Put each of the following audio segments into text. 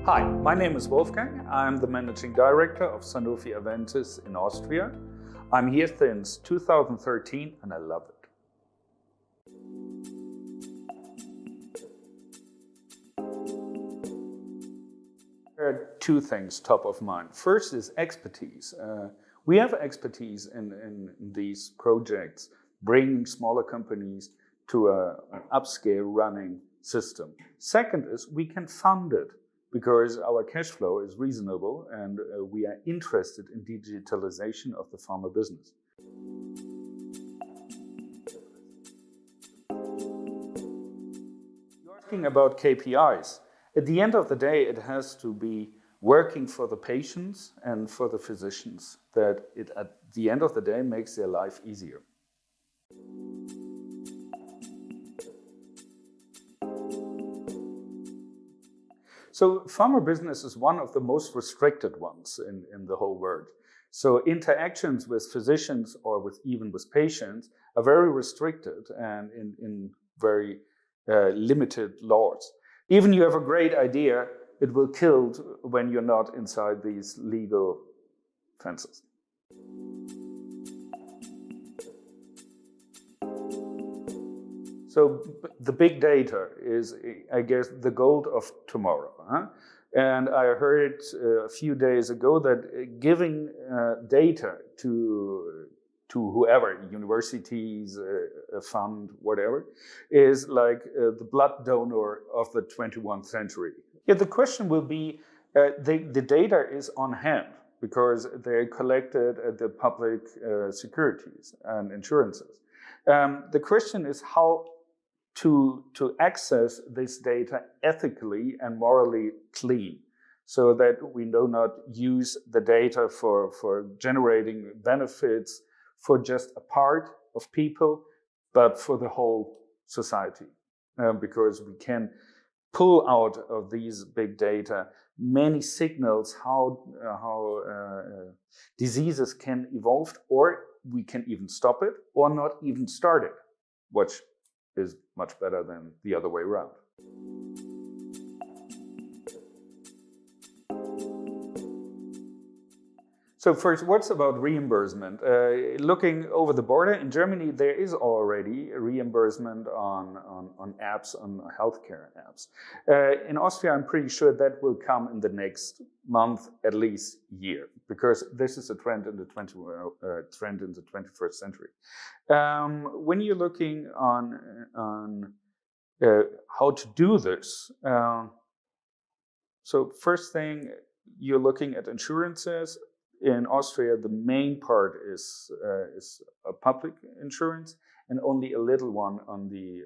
Hi, my name is Wolfgang. I'm the Managing Director of Sanofi Aventis in Austria. I'm here since 2013 and I love it. There are two things top of mind. First is expertise. We have expertise in these projects, bringing smaller companies to an upscale running system. Second is we can fund it because our cash flow is reasonable and we are interested in digitalization of the pharma business. You're asking about KPIs. At the end of the day, it has to be working for the patients and for the physicians, that it at the end of the day makes their life easier. So pharma business is one of the most restricted ones in the whole world. So interactions with physicians or even with patients are very restricted and in very limited laws. Even you have a great idea, it will kill when you're not inside these legal fences. So the big data is, I guess, the gold of tomorrow. Huh? And I heard a few days ago that giving data to whoever, universities, a fund, whatever, is like the blood donor of the 21st century. Yeah, the question will be, the data is on hand because they're collected at the public securities and insurances. The question is how to access this data ethically and morally clean, so that we do not use the data for generating benefits for just a part of people, but for the whole society. Because we can pull out of these big data many signals how diseases can evolve, or we can even stop it or not even start it, which is much better than the other way around. So first, what's about reimbursement? Looking over the border, in Germany, there is already a reimbursement on apps, on healthcare apps. In Austria, I'm pretty sure that will come in the next month, at least year, because this is a trend in the 21st century. When you're looking on how to do this, so first thing, you're looking at insurances. In Austria, the main part is a public insurance, and only a little one on the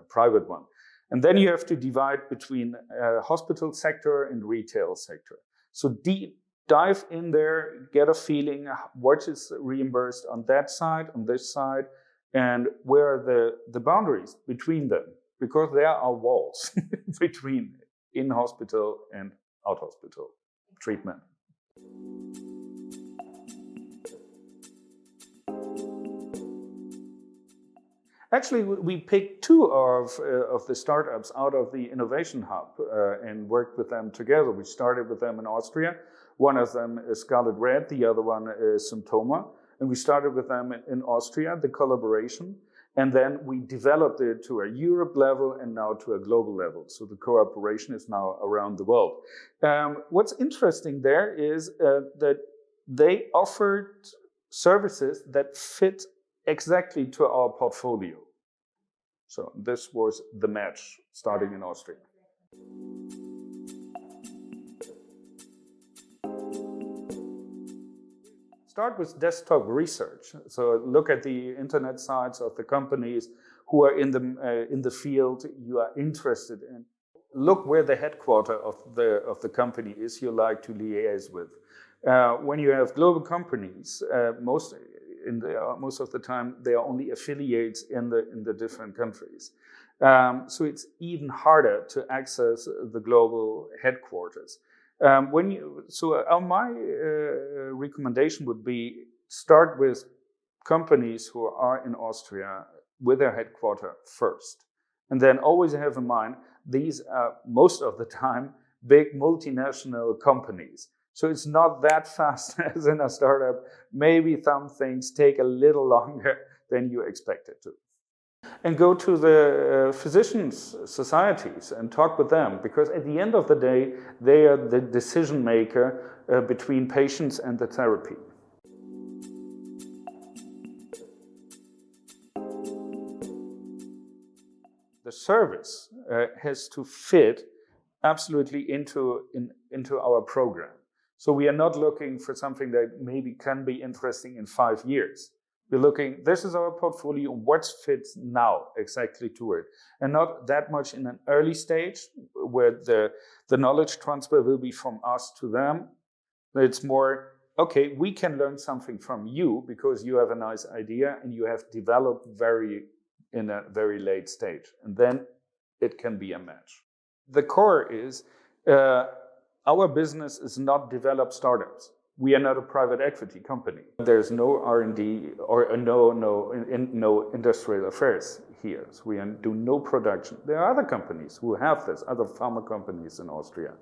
private one. And then you have to divide between hospital sector and retail sector. So dive in there, get a feeling what is reimbursed on that side, on this side, and where are the boundaries between them, because there are walls between in-hospital and out-hospital treatment. Actually, we picked two of the startups out of the Innovation Hub and worked with them together. We started with them in Austria. One of them is Scarlet Red, the other one is Symptoma. And we started with them in Austria, the collaboration. And then we developed it to a Europe level and now to a global level. So the cooperation is now around the world. What's interesting there is that they offered services that fit exactly to our portfolio. So this was the match starting in Austria. Start with desktop research. So look at the internet sites of the companies who are in the field you are interested in. Look where the headquarters of the company is you like to liaise with. When you have global companies, most of the time they are only affiliates in the different countries. So it's even harder to access the global headquarters. My recommendation would be start with companies who are in Austria with their headquarters first. And then always have in mind, these are most of the time big multinational companies. So it's not that fast as in a startup. Maybe some things take a little longer than you expect it to. And go to the physicians' societies and talk with them, because at the end of the day, they are the decision maker between patients and the therapy. The service has to fit absolutely into our program. So we are not looking for something that maybe can be interesting in 5 years. We're looking, this is our portfolio, what fits now exactly to it. And not that much in an early stage where the knowledge transfer will be from us to them. It's more, okay, we can learn something from you because you have a nice idea and you have developed in a very late stage. And then it can be a match. The core is our business is not develop startups. We are not a private equity company. There's no R&D or no industrial affairs here. So we do no production. There are other companies who have this, other pharma companies in Austria.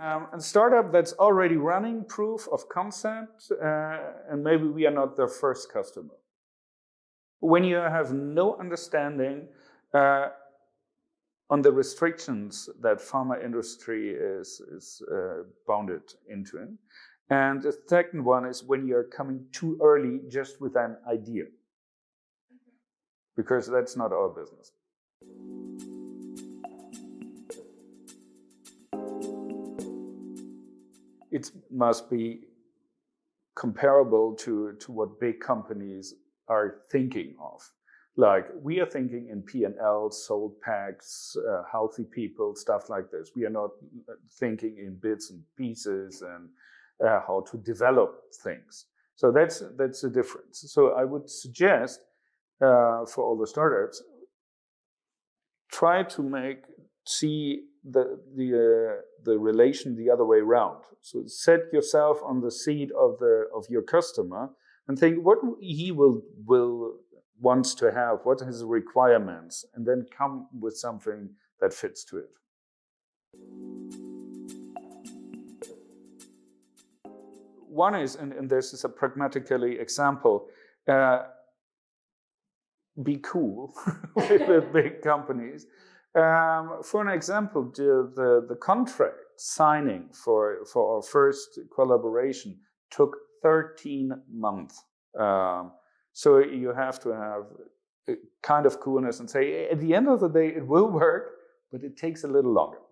A startup that's already running proof of concept, and maybe we are not their first customer. When you have no understanding on the restrictions that pharma industry is bounded into. And the second one is when you're coming too early just with an idea, because that's not our business. It must be comparable to what big companies are thinking of. Like we are thinking in P&L, sold packs, healthy people, stuff like this. We are not thinking in bits and pieces and how to develop things. So that's the difference. So I would suggest for all the startups, try to see the relation the other way around. So set yourself on the seat of your customer and think what he will wants to have, what are his requirements, and then come with something that fits to it. One is, and this is a pragmatically example, be cool with big companies. For an example, the contract signing for our first collaboration took 13 months. So you have to have a kind of coolness and say, at the end of the day, it will work, but it takes a little longer.